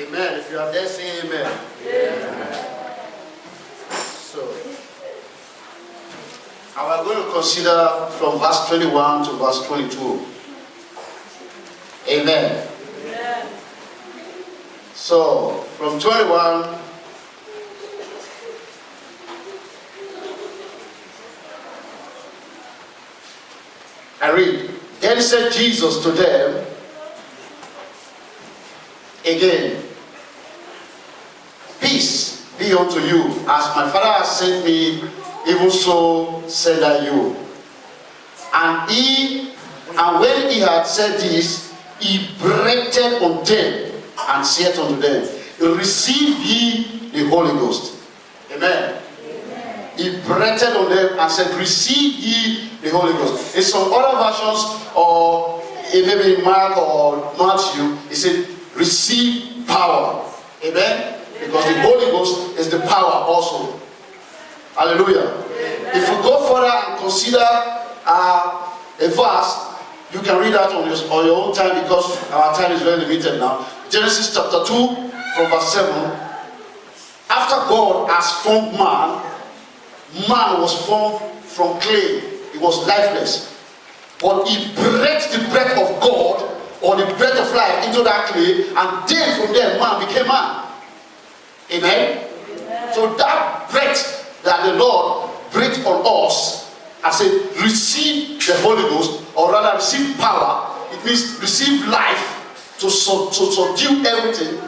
Amen. If you are there, say amen. So, we are going to consider from verse 21 to verse 22. Amen. So, from 21, I read, then said Jesus to them again, peace be unto you, as my Father has sent me, even so send I you. And when he had said this, he breathed on them and said unto them, receive ye the Holy Ghost. Amen. He breathed on them and said, receive ye the Holy Ghost. In some other versions, or maybe in Mark or Matthew, he said, receive power. Amen? Because the Holy Ghost is the power also. Hallelujah. If you go further and consider a verse, you can read that on your own time, because our time is very limited now. Genesis chapter 2 from verse 7. After God has formed man, man was formed from clay. He was lifeless. But he breathed the breath of God, or the breath of life, into that clay, and then from there man became man. Amen? So that breath that the Lord breathed on us, I said, receive the Holy Ghost, or rather receive power. It means receive life to subdue everything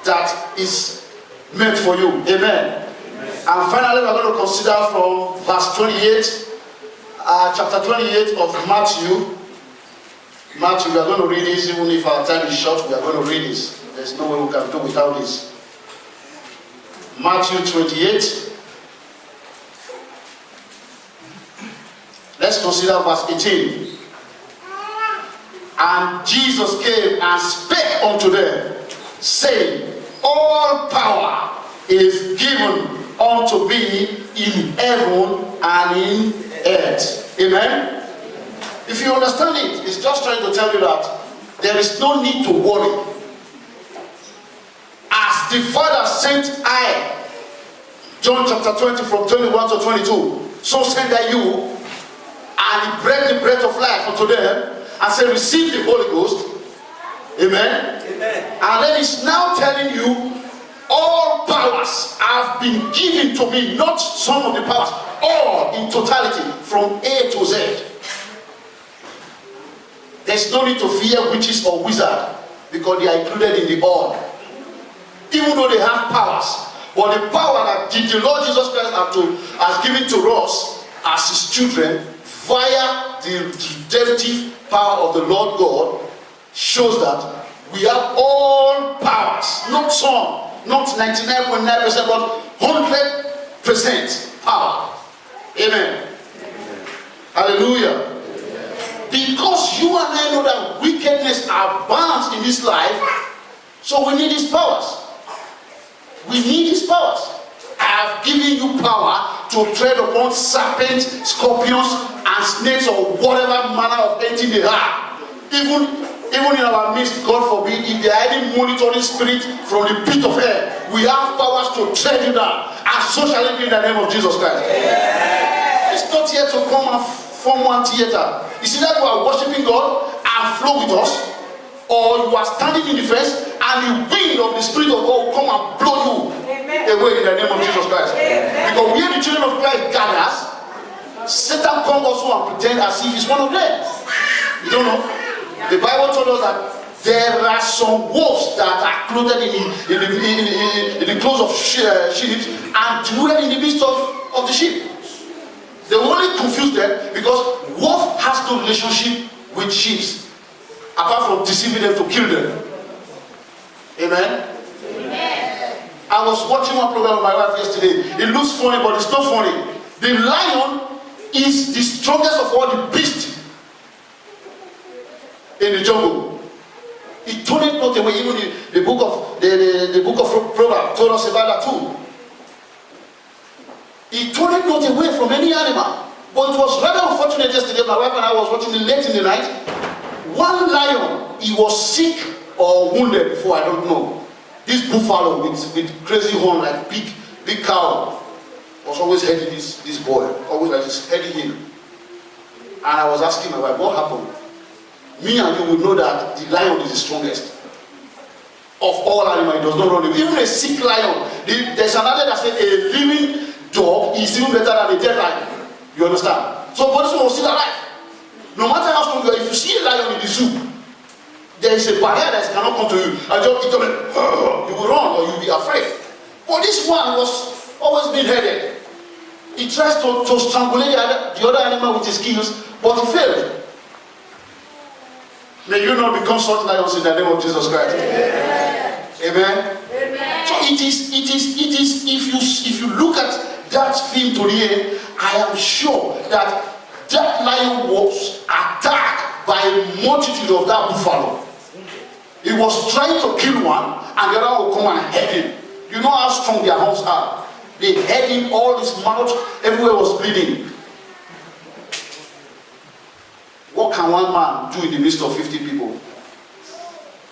that is meant for you. Amen. And finally, we're going to consider from verse 28, chapter 28 of Matthew. Matthew, we are going to read this, even if our time is short, we are going to read this. There's no way we can do without this. Matthew 28. Let's consider verse 18. And Jesus came and spake unto them, saying, all power is given unto me in heaven and in earth. Amen? If you understand it, it's just trying to tell you that there is no need to worry. As the Father sent I, John chapter 20 from 21 to 22, so send I you, and he breathed the breath of life unto them, and said, receive the Holy Ghost. Amen? Amen. And then he's now telling you, all powers have been given to me, not some of the powers, all in totality, from A to Z. There's no need to fear witches or wizards, because they are included in the all. Even though they have powers, but the power that the Lord Jesus Christ has given to us as his children via the redemptive power of the Lord God shows that we have all powers, not some, not 99.9%, but 100% power. Amen. Hallelujah. Because you and I know that wickedness abounds in this life, so we need his powers. We need his powers. I have given you power to tread upon serpents, scorpions, and snakes, or whatever manner of anything they are. Even in our midst, God forbid, if there are any monitoring spirit from the pit of hell, we have powers to tread you down. And so shall it be in the name of Jesus Christ. Yeah. It's not here to come and form one theater. You see that you are worshiping God and flow with us, or you are standing in the fence and the wind of the Spirit of God will come and blow you away in the name of Jesus Christ. Because where the children of Christ gathers, Satan comes also and pretend as if he's one of them. You don't know? The Bible told us that there are some wolves that are clothed in the clothes of sheep and dwell in the midst of the sheep. They only confuse them because wolf has no relationship with sheep, apart from deceiving them to kill them. Amen? Amen. I was watching one program with my wife yesterday. It looks funny, but it's not funny. The lion is the strongest of all the beasts in the jungle. It told it not away. Even the book of Proverbs told us about that too. He told it not away from any animal. But it was rather unfortunate yesterday. My wife and I was watching it late in the night. One lion, he was sick or wounded before, I don't know. The this buffalo with crazy horn, like big cow, was always heading this boy, always like this, heading him. And I was asking my wife, what happened? Me and you would know that the lion is the strongest of all animals. It does not run away. Even a sick lion. There's another that said a living dog is even better than a dead lion. You understand? So, but this one was still alive. No matter how strong you are, if you see a lion in the zoo, there is a barrier that cannot come to you. And just you will run or you will be afraid. But this one was always being headed. He tries to strangulate the other animal with his skills, but he failed. May you not become such lions in the name of Jesus Christ. Amen. Amen. Amen. So it is. If you look at that film to the end, I am sure that lion was attacked by a multitude of that buffalo. He was trying to kill one, and the other will come and head him. You know how strong their horns are. They had him, all his mouth, everywhere was bleeding. What can one man do in the midst of 50 people?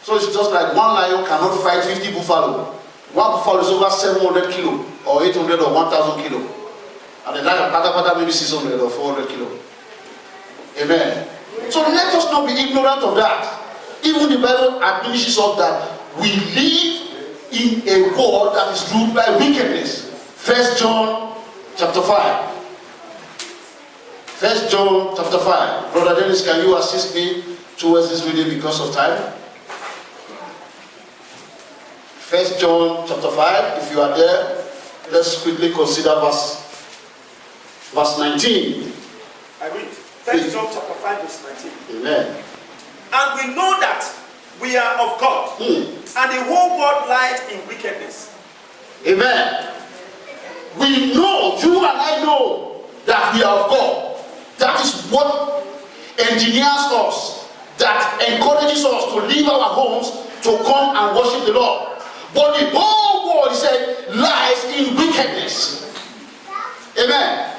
So it's just like one lion cannot fight 50 buffalo. One buffalo is over 700 kilo, or 800 or 1,000 kilo. And the lion, maybe 600 or 400 kilo. Amen. So let us not be ignorant of that. Even the Bible admonishes us that we live in a world that is ruled by wickedness. 1 John chapter 5. 1 John chapter 5. Brother Dennis, can you assist me towards this reading because of time? 1 John chapter 5. If you are there, let's quickly consider verse 19. I read 1 John chapter 5 verse 19. Amen. And we know that we are of God, and the whole world lies in wickedness. Amen. We know, you and I know that we are of God. That is what engineers us, that encourages us to leave our homes to come and worship the Lord. But the whole world, he said, lies in wickedness. Amen.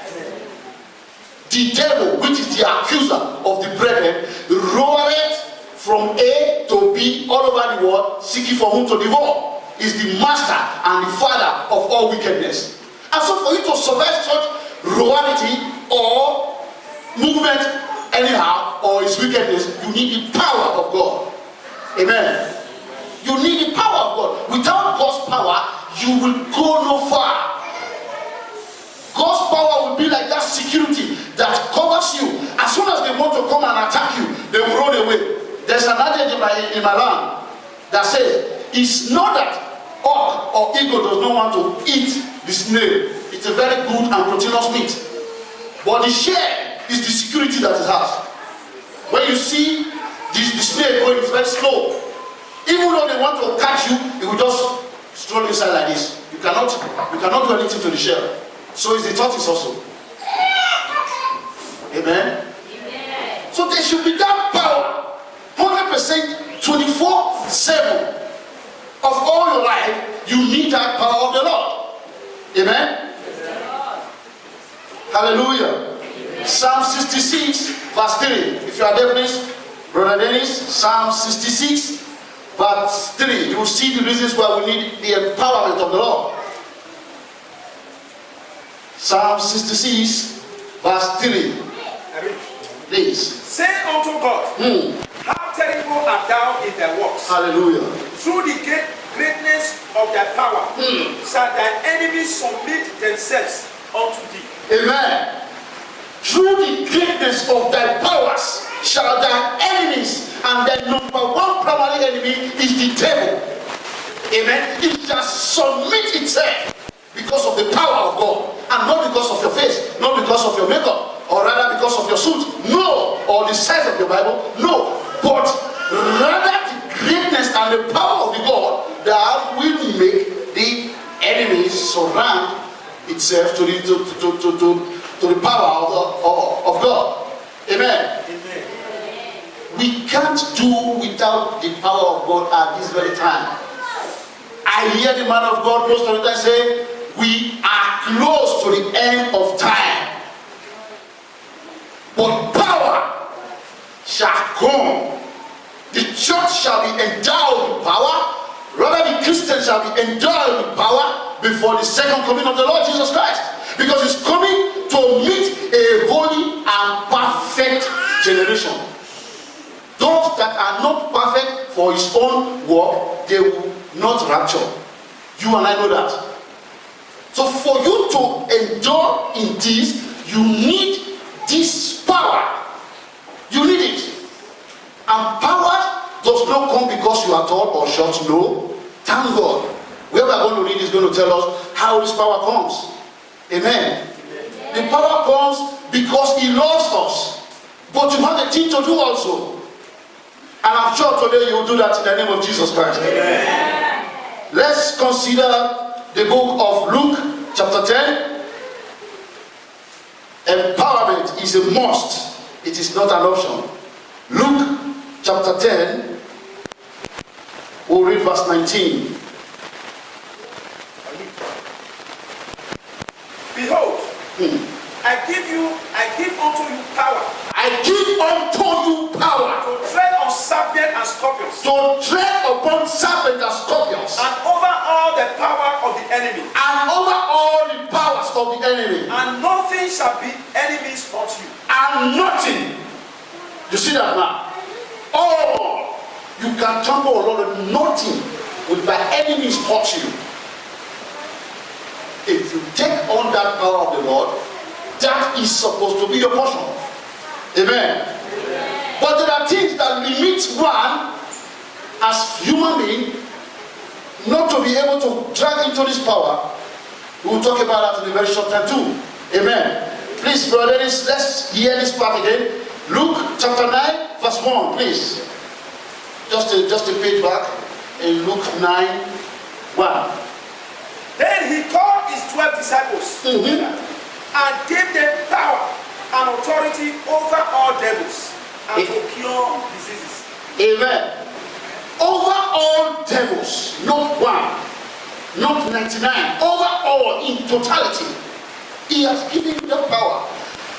The devil, which is the accuser of the brethren, roareth from A to B all over the world, seeking for whom to devour. Is the master and the father of all wickedness. And so for you to survive such royalty or movement anyhow, or his wickedness, you need the power of God. Amen. You need the power of God. Without God's power, you will go no far. God's power will be like that security that covers you. As soon as they want to come and attack you, they will run away. There's an adage in my land that says, it's not that hawk or eagle does not want to eat the snail. It's a very good and proteinous meat. But the share is the security that it has. When you see the snail going, it's very slow. Even though they want to catch you, it will just stroll inside like this. You cannot do anything to the shell. So is the tortoise also. Amen. So there should be that power, 100%, 24/7 of all your life. You need that power of the Lord. Amen. Hallelujah. Amen. Psalm 66 verse 3. If you are there, please, Brother Dennis. Psalm 66 verse 3. You will see the reasons why we need the empowerment of the Lord. Psalm 66 verse 3. Please. Say unto God, how terrible art thou in thy works. Hallelujah. Through the greatness of thy power shall thy enemies submit themselves unto thee. Amen. Through the greatness of thy powers shall thy enemies, and the number one primary enemy is the devil. Amen. It shall submit itself because of the power of God, and not because of your face, not because of your makeup, or rather because of your suit, no, or the size of your Bible, no, but rather the greatness and the power of the God that will make the enemies surround itself to the power of God. Amen. Amen. We can't do without the power of God at this very time. I hear the man of God most of the time say, we are close to the end of time. But power shall come. The church shall be endowed with power. Rather, the Christians Christians shall be endowed with power before the second coming of the Lord Jesus Christ. Because he's coming to meet a holy and perfect generation. Those that are not perfect for his own work, they will not rapture. You and I know that. So for you to endure in this, you need this power. You need it. And power does not come because you are tall or short. No. Thank God. Where we are going to read is going to tell us how this power comes. Amen. The power comes because he loves us. But you have a thing to do also. And I'm sure today you will do that in the name of Jesus Christ. Amen. Let's consider the book of Luke chapter 10. Empowerment is a must. It is not an option. Luke chapter 10. We'll read verse 19. Behold, I give unto you power. I give unto you power To tread on serpents and scorpions. to tread upon serpents and scorpions, And over all the power of the enemy. and over all the powers of the enemy, And nothing shall be enemies unto you. and nothing. You see that now? All you can trample on, Lord, nothing will by enemies hurt you. If you take on that power of the Lord, that is supposed to be your portion. Amen. But there are things that limit one as human being not to be able to drag into this power. We will talk about that in a very short time too. Amen. Please, brothers, let's hear this part again. Luke chapter 9, verse 1, please. Just a page back in Luke 9, 1. Then he called his 12 disciples and gave them power and authority over all devils and to cure diseases. Amen. Over all devils, not one, not 99, over all in totality. He has given you the power.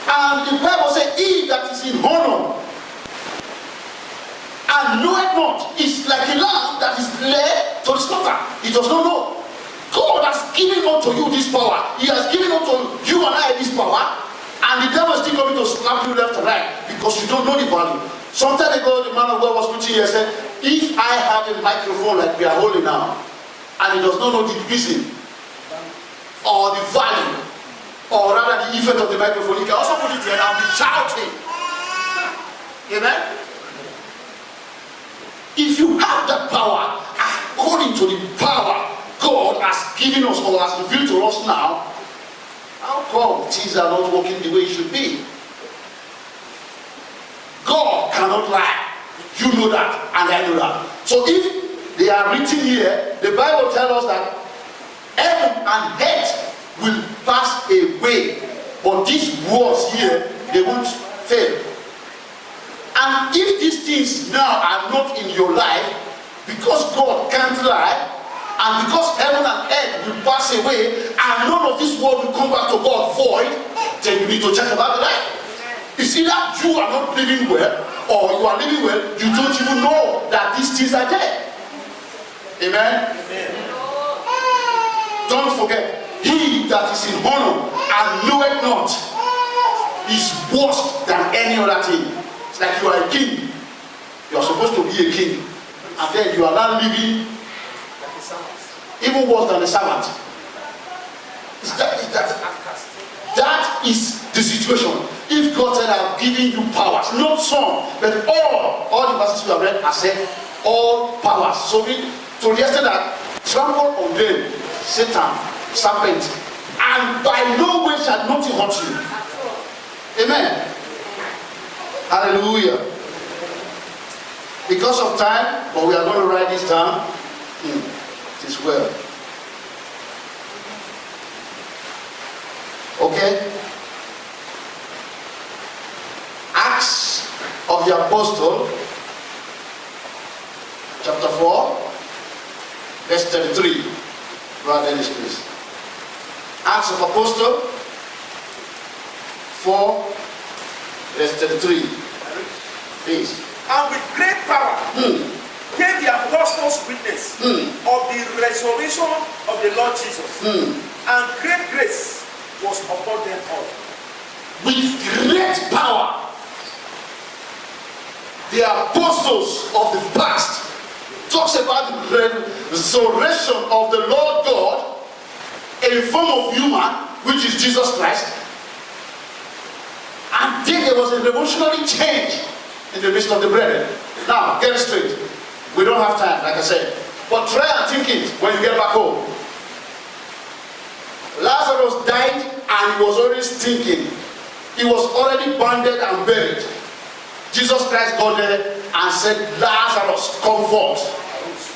And the Bible says, he that is in honor and knoweth not is like a lamb that is led to the slaughter. He does not know. God has given unto you this power. He has given unto you and I this power. And the devil is still coming to slap you left and right because you don't know the value. Some time ago, the man of God was preaching here and said, if I have a microphone like we are holding now, and he does not know the reason or the value, or rather the effect of the microphone, he can also put it here and be shouting. Amen? If you have that power, according to the power God has given us or has revealed to us now, how come things are not working the way it should be? God cannot lie. You know that, and I know that. So if they are written here, the Bible tells us that heaven and earth will pass away, but these words here, they won't fail. And if these things now are not in your life, because God can't lie, and because heaven and earth will pass away, and none of this world will come back to God void, then you need to check about the life. It's either you are not living well, or you are living well, you don't even know that these things are there. Amen? Amen. Don't forget, he that is in honor and knoweth not is worse than any other thing. It's like you are a king. You are supposed to be a king. And then you are now living like a servant. Even worse than a servant. That is the situation. If God said, I have given you powers, not some, but all the verses we have read are said, all powers. So to the extent that trample on them, Satan, serpent, and by no way shall nothing hurt you. Amen. Hallelujah. Because of time, but we are going to write this down. It is well. Okay? Acts of the Apostle, chapter 4, verse 33. Brother Dennis, please. Acts of Apostle 4, verse 33. Please. And with great power gave the apostles witness of the resurrection of the Lord Jesus. And great grace was upon them all. With great power, the apostles of the past talks about the resurrection of the Lord God in form of human, which is Jesus Christ. And then there was a revolutionary change in the midst of the brethren. Now, get it straight. We don't have time, like I said. But try and think it when you get back home. Lazarus died and he was already stinking. He was already banded and buried. Jesus Christ got there and said, Lazarus, come forth.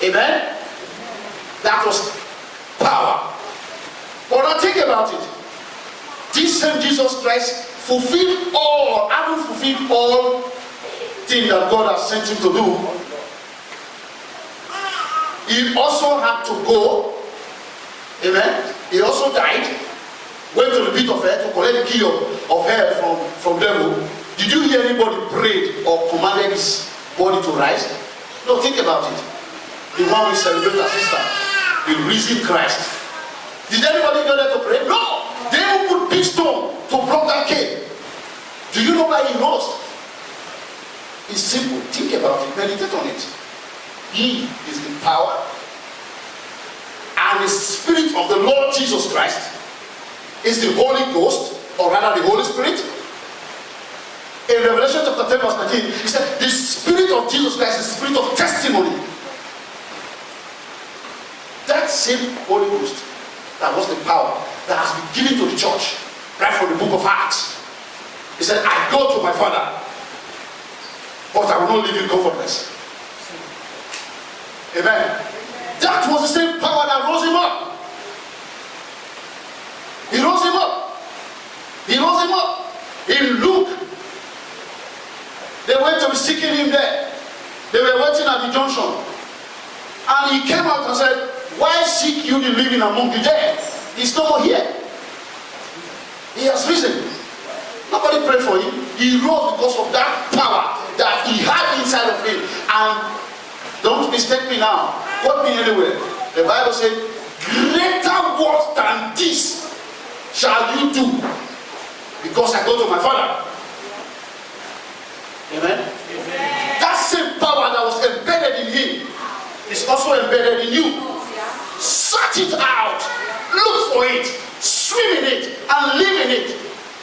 Amen? That was power. But now think about it. This same Jesus Christ fulfilled all, having fulfilled all things that God has sent him to do. He also had to go. Amen? He also died. Went to the pit of hell to collect the key of hell from devil. Did you hear anybody prayed or commanded his body to rise? No, think about it. The one we celebrate as Easter, the risen Christ. Did anybody go there to pray? No! They will put big stone to block that cave. Do you know why he rose? It's simple. Think about it. Meditate on it. He is the power and the Spirit of the Lord Jesus Christ is the Holy Ghost, or rather the Holy Spirit. In Revelation chapter 10 verse 19, he said, the Spirit of Jesus Christ is the Spirit of testimony. That same Holy Ghost, that was the power that has been given to the church, right from the book of Acts. He said, I go to my Father, but I will not leave you comfortless. Amen. That was the same power that rose him up. He rose him up. He rose him up. In Luke, they went to be seeking him there. They were waiting at the junction. And he came out and said, why seek you the living among the dead? He's no more here. He has risen. Nobody prayed for him. He rose because of that power that he had inside of him. And don't mistake me now. Quote me anywhere. The Bible said, greater works than this shall you do, because I go to my Father. Amen? Amen. That same power that was embedded in him is also embedded in you. Search it out. Look for it. Swim in it. And live in it.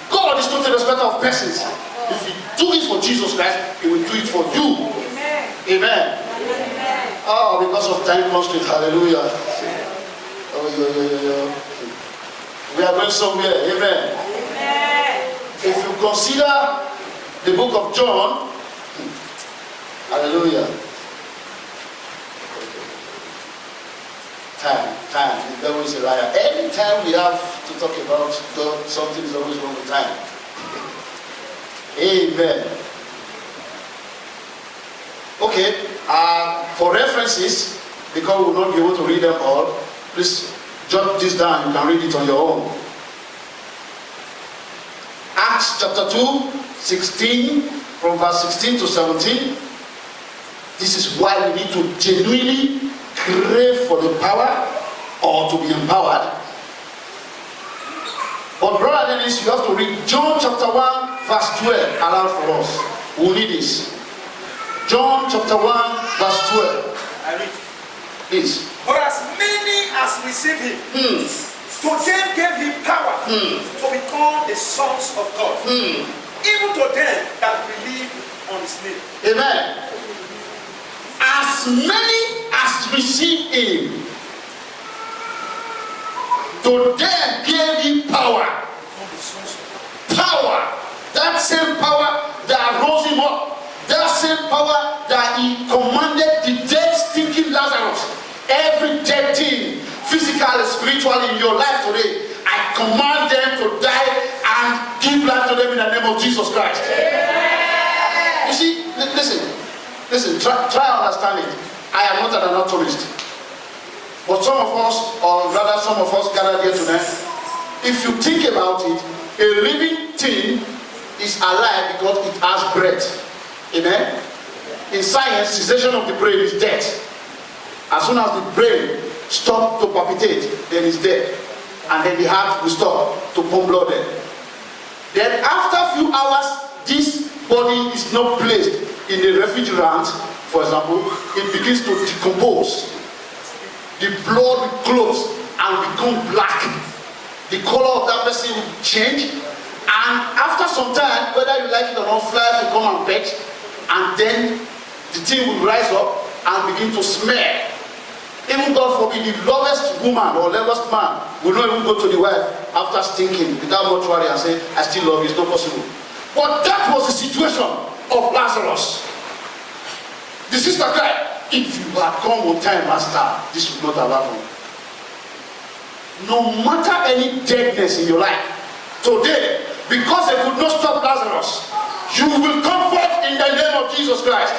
God is not a respecter of persons. If you do it for Jesus Christ, he will do it for you. Amen. Amen. Amen. Oh, because of time constraint. Hallelujah. Oh, we are going somewhere. Amen. Amen. If you consider the book of John, hallelujah. Time. The devil is a liar. Anytime we have to talk about God, something is always wrong with time. Amen. Okay, for references, because we will not be able to read them all, please jot this down. You can read it on your own. Acts chapter 2, 16, from verse 16 to 17. This is why we need to genuinely crave for the power or to be empowered. But brother Dennis, you have to read John chapter 1, verse 12 aloud for us. We'll need this. John chapter 1, verse 12. I read. Please. For as many as received him, to them gave him power to become the sons of God. Even to them that believe on his name. Amen. As many as received him, to them gave him power. Power. That same power that rose him up. That same power that he commanded the dead stinking Lazarus. Every dead thing, physical and spiritual in your life today, I command them to die and give life to them in the name of Jesus Christ. Yeah. You see, listen, try and understand it. I am not an anatomist. But some of us, or rather some of us gathered here tonight, if you think about it, a living thing is alive because it has breath. Amen? in science, cessation of the brain is death. As soon as the brain stops to palpitate, then it's dead. And then the heart will stop to pump blood in. Then after a few hours, this body is not placed in the refrigerant, for example, it begins to decompose. The blood will close and become black. The color of that person will change. And after some time, whether you like it or not, flies will come and pet. And then the thing will rise up and begin to smell. Even God forbid, the lowest woman or lowest man will not even go to the wife after stinking without mortuary and say, I still love you. It's not possible. But that was the situation of Lazarus. The sister cried, if you had come on time, Master, this would not have happened. No matter any deadness in your life, today, because they could not stop Lazarus, you will come forth in the name of Jesus Christ.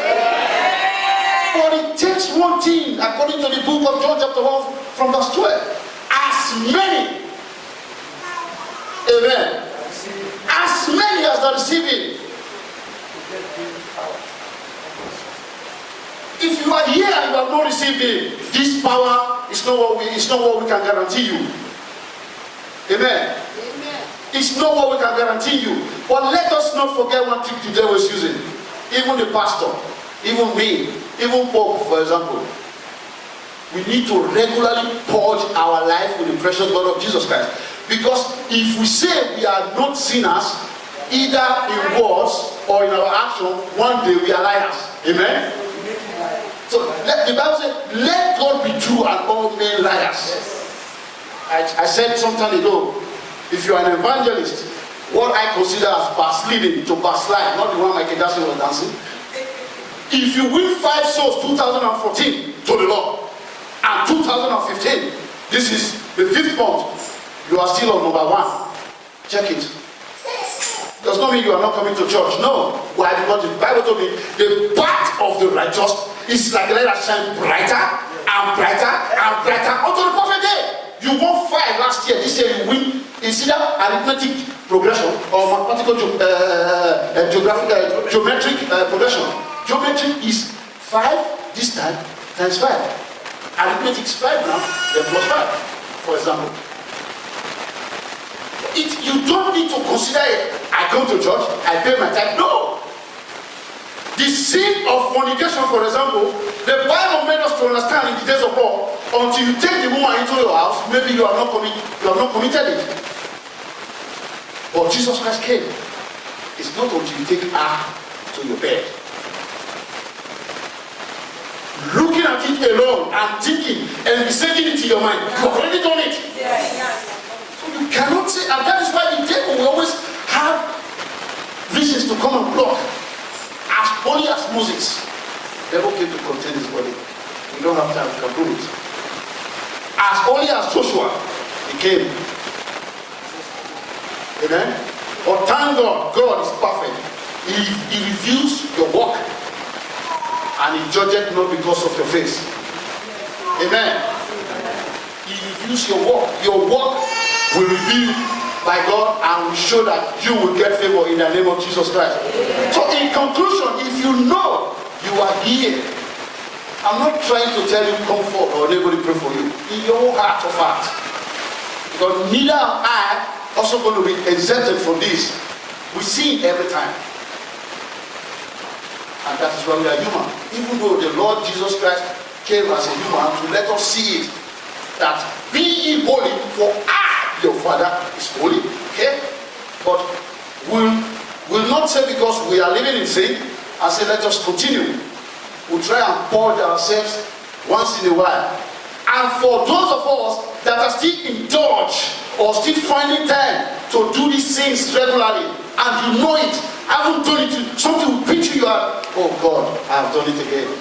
But it takes one thing, according to the book of John chapter 1 from verse 12. As many, amen, as many as are receiving. If you are here and you have not received it, this power is not what we can guarantee you. Amen. It's not what we can guarantee you. But let us not forget one trick the devil is using. Even the pastor, even me, even Pope, for example. We need to regularly purge our life with the precious blood of Jesus Christ. Because if we say we are not sinners, either in words or in our action, one day we are liars. Amen? So the Bible says, let God be true and all men liars. I said some time ago, if you are an evangelist, what I consider as backsliding to backslide, not the one Michael Jackson was dancing. If you win 5 souls 2014 to the Lord and 2015, this is the 5th month, you are still on number 1. Check it. Does not mean you are not coming to church. No. Why? Because the Bible told me the path of the righteous is like a light that shines brighter and brighter and brighter unto the perfect day. You won 5 last year. This year you win. It's either arithmetic progression or mathematical geometric progression. Geometry is 5 this time times 5. Arithmetic is 5 now, then plus 5, for example. You don't need to consider it. I come to church, I pay my tithe. No. The sin of fornication, for example, the Bible made us to understand in the days of Paul, until you take the woman into your house, maybe you have not committed it. But Jesus Christ came. It's not until you take her to your bed. Looking at it alone and thinking and saying it to your mind, you have already done it. So you cannot say, and that is why the devil will always have reasons to come and block. As holy as Moses, the devil came to contain his body. We don't have time to prove it. As holy as Joshua, he came. Amen? But thank God, God is perfect. He reviews your work. And he judgeth not because of your face. Amen? He reviews your work. Your work will reveal by God and will show that you will get favor in the name of Jesus Christ. So in conclusion, if you know you are here, I'm not trying to tell you comfort or anybody pray for you. In your heart of heart. Because neither am I also going to be exempted from this. We see it every time. And that is why we are human. Even though the Lord Jesus Christ came as a human to let us see it. That be ye holy, for I, your Father, is holy. Okay? But we'll not say because we are living in sin and say let us continue. We'll try and purge ourselves once in a while. And for those of us that are still indulged or still finding time to do these things regularly, and you know it, I haven't done it, something will pinch you out. Oh God, I have done it again.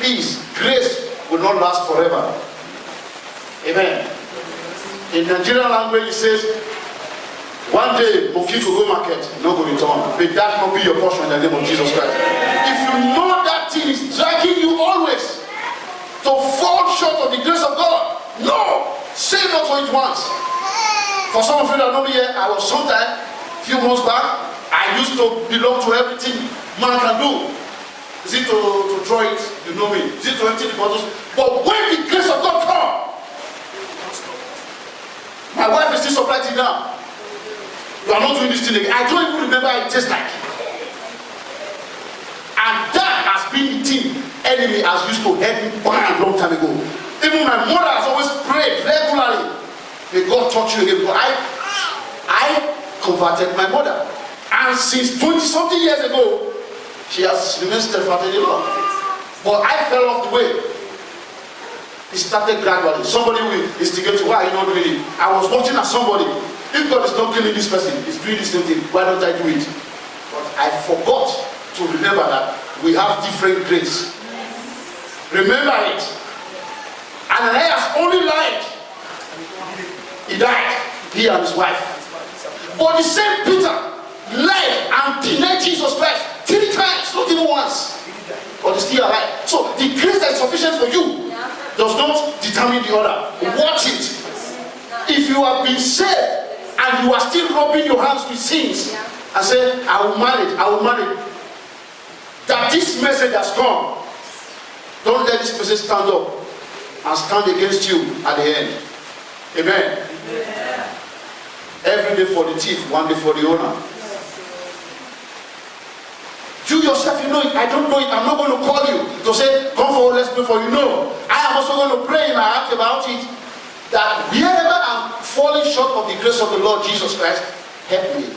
Please, grace will not last forever. Amen. In Nigerian language it says, one day Moki will go market, no go return. May that not be your portion in the name of Jesus Christ. If you know that thing is dragging you always to fall short of the grace of God, no, say no to it once. For some of you that know me here, I was sometime, a few months back, I used to belong to everything man can do. Is it to draw it? You know me. Is it to empty the bottles? But when the grace of God comes, my wife is still surprised now. You are not doing this thing again. I don't even remember how it tastes like. And that has been the thing enemy has used to help me a long time ago. Even my mother has always prayed regularly. May God touch you again. Because I converted my mother. And since 20-something years ago, she has remained steadfast in the Lord. But I fell off the way. It started gradually. Somebody will instigate, why are you not doing it? I was watching at somebody. If God is not killing this person, he's doing the same thing. Why don't I do it? But I forgot to remember that we have different grades. Remember it. Ananias only lied. He died. He and his wife. But the same Peter lied and denied Jesus Christ 3 times, not even once. But he's still alive. So the grace that is sufficient for you does not determine the other. Watch it. If you have been saved and you are still rubbing your hands with sins and say, I will manage, that this message has come, don't let this person stand up and stand against you at the end. Amen. Every day for the thief, one day for the owner. You yourself, you know it. I don't know it. I'm not going to call you to say, come forward, let's pray for you. No. I am also going to pray in my heart about it. That wherever I'm falling short of the grace of the Lord Jesus Christ, help me.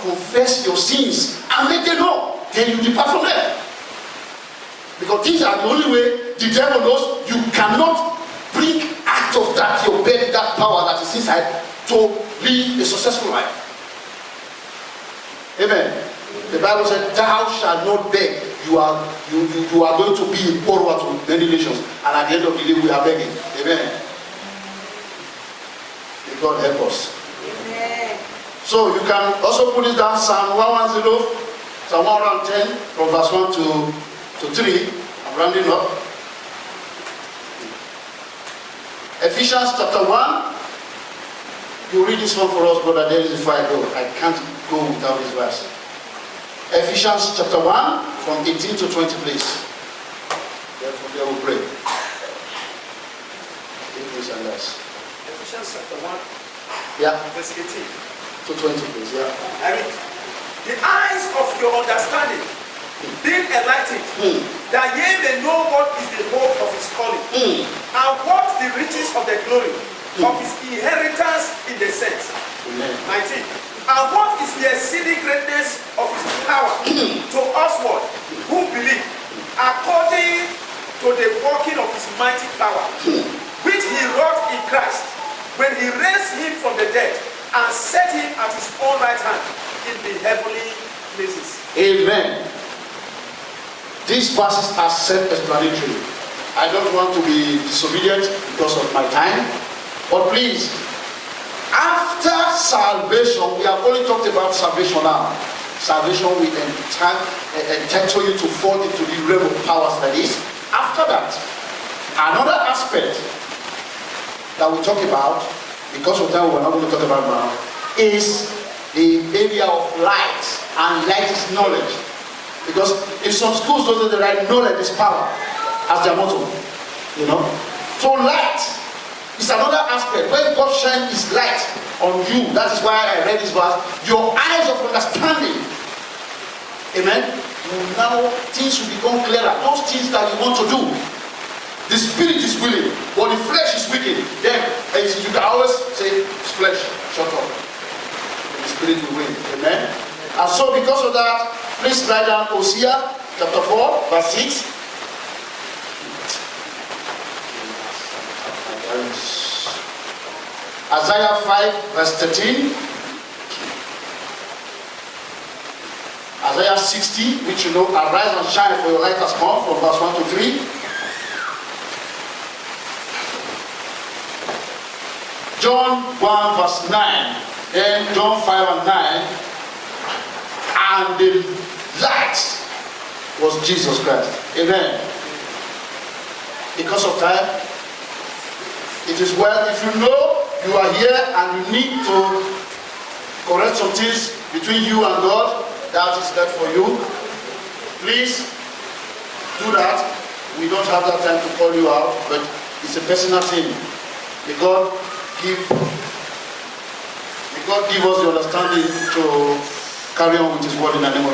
Confess your sins and make them known. Then you depart from them. Because these are the only way the devil knows you cannot bring out of that your belly that power that is inside to live a successful life. Amen. The Bible said, thou shalt not beg. You are going to be a borrower to many nations. And at the end of the day, we are begging. Amen. May God help us. Amen. So you can also put it down, Psalm 110, Psalm 110, from verse 1 to 3. I'm rounding up. Ephesians chapter 1. You read this one for us, brother. There is a fire go. I can't go without this verse. Ephesians chapter 1, from 18 to 20, please. Therefore, they will pray. Ephesians chapter 1, verse 18 to 20, please. Yeah. I read, the eyes of your understanding being enlightened, that ye may know what is the hope of his calling, and what the riches of the glory of his inheritance in the saints. 19. And what is the exceeding greatness of his power to usward who believe, according to the working of his mighty power, which he wrought in Christ, when he raised him from the dead and set him at his own right hand in the heavenly places. Amen. These verses are self-explanatory. I don't want to be disobedient because of my time, but please, after salvation, we have only talked about salvation now. Salvation will entitle you to fall into the realm of powers that is. After that, another aspect that we talk about, because of time we're not going to talk about now, is the area of light. And light is knowledge. Because if some schools don't know the right, knowledge is power as their motto. You know? So light is another aspect. When God shines his light on you, that is why I read this verse, your eyes of understanding, amen, now things will become clearer. Those things that you want to do, the spirit is willing, but the flesh is wicked. Then you can always say, flesh, shut up. The spirit will win. Amen. And so because of that, please write down Hosea chapter 4, verse 6. Isaiah 5, verse 13. Isaiah 60, which you know, arise and shine, for your light has come, from verse 1 to 3. John 1, verse 9. Then John 5 and 9. And the light was Jesus Christ. Amen. Because of time, it is well if you know you are here and you need to correct some things between you and God. That is left for you. Please do that. We don't have that time to call you out, but it's a personal thing. May God give us the understanding to carry on with His word in the name of